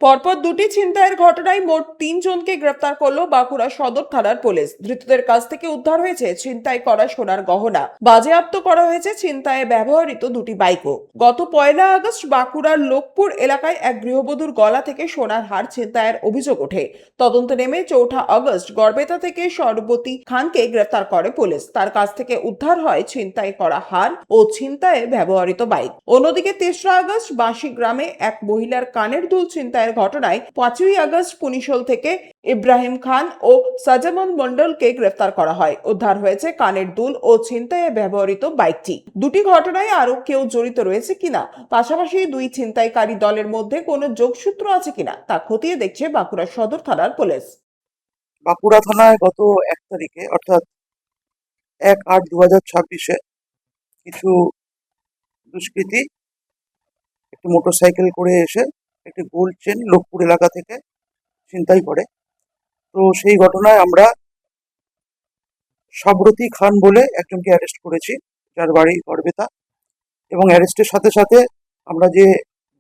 পরপর দুটি ছিনতাইয়ের ঘটনায় মোট 3 জনকে গ্রেফতার করলো বাঁকুড়া সদর থানার পুলিশ। ধৃতদের কাছ থেকে উদ্ধার হয়েছে ছিনতাই করা সোনার গহনা, বাজেয়াপ্ত করা হয়েছে ছিনতাইয়ে ব্যবহৃত দুটি বাইকও। গত 1 আগস্ট বাঁকুড়ার লোকপুর এলাকায় এক গৃহবধূর গলা থেকে সোনার হার ছিনতাইয়ের অভিযোগ ওঠে। তদন্তে নেমে 4 আগস্ট গড়বেতা থেকে সরবতী খানকে গ্রেফতার করে পুলিশ। তার কাছ থেকে উদ্ধার হয় ছিনতাই করা হার ও ছিনতাইয়ে ব্যবহৃত বাইক। অন্যদিকে 3রা আগস্ট বাঁশি গ্রামে এক মহিলার কানের দুল ছিনতাইয়ের ঘটনায় 5ই আগস্ট পুনিশল থেকে ইব্রাহিম খান ও সাজামন মন্ডলকে গ্রেফতার করা হয়। উদ্ধার হয়েছে কানের দুল ও ছিনতাইয়ে ব্যবহৃত বাইকটি। দুটি ঘটনায় আরো কেউ জড়িত রয়েছে কিনা, পাশাপাশি দুই ছিনতাইকারী দলের মধ্যে কোনো যোগসূত্র আছে কিনা তা খতিয়ে দেখছে বাঁকুড়া সদর থানার পুলিশ। বাঁকুড়া থানায় গত 1 তারিখে অর্থাৎ 1/8/2026 কিছু দুষ্কৃতী একটি মোটরসাইকেল করে এসে একটি গোল্ড চেন লোকপুর এলাকা থেকে ছিনতাই করে। তো সেই ঘটনায় আমরা সবরতী খান বলে একজনকে অ্যারেস্ট করেছি, যার বাড়ি গড়বেতা। এবং অ্যারেস্টের সাথে সাথে আমরা যে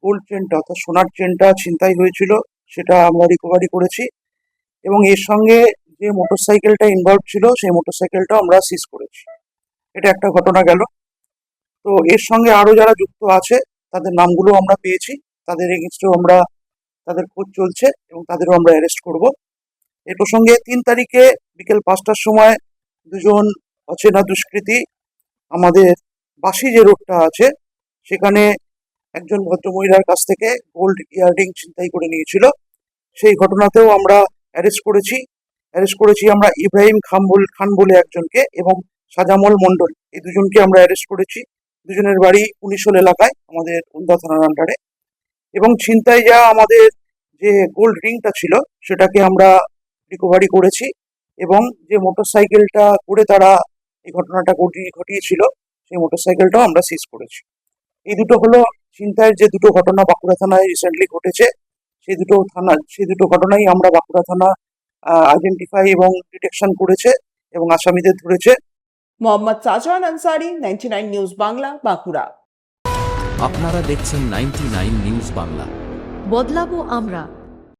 গোল্ড চেনটা অর্থাৎ সোনার চেনটা ছিনতাই হয়েছিল সেটা আমরা রিকভারি করেছি। এবং এর সঙ্গে যে মোটরসাইকেলটা ইনভলভ ছিল সেই মোটরসাইকেলটা আমরা সিজ করেছি। এটা একটা ঘটনা গেল। তো এর সঙ্গে আরো যারা যুক্ত আছে তাদের নামগুলো আমরা পেয়েছি, তাদের এগেনস্টেও আমরা তাদের খোঁজ চলছে এবং তাদেরও আমরা অ্যারেস্ট করব। এর প্রসঙ্গে 3 তারিখে বিকেল 5টার সময় দুজন অচেনা দুষ্কৃতী আমাদের বাসি যে রোডটা আছে সেখানে একজন ভদ্রমহিলার কাছ থেকে গোল্ড ইয়াররিং ছিনতাই করে নিয়েছিল। সেই ঘটনাতেও আমরা অ্যারেস্ট করেছি আমরা ইব্রাহিম খান বলে একজনকে এবং সাজামল মন্ডল, এই দুজনকে আমরা অ্যারেস্ট করেছি। দুজনের বাড়ি পুনিশল এলাকায় আমাদের উন্দা থানার আন্ডারে। এবং ছিনতাই যা আমাদের যে গোল্ড রিংটা ছিল সেটাকে আমরা রিকভারি করেছি। এবং যে মোটরসাইকেলটা করে তারা এই ঘটনাটা ঘটিয়েছিল সেই মোটরসাইকেলটাও আমরা সিজ করেছি। এই দুটো হলো ছিনতাইয়ের যে দুটো ঘটনা বাঁকুড়া থানায় রিসেন্টলি ঘটেছে। সেই দুটো ঘটনাই আমরা বাঁকুড়া থানা আইডেন্টিফাই এবং ডিটেকশন করেছে এবং আসামিদের ধরেছে। মোহাম্মদ শাহজাহান আনসারি, 99 নিউজ বাংলা, বাঁকুড়া। আপনারা দেখছেন 99 নিউজ বাংলা। বদলাবো আমরা।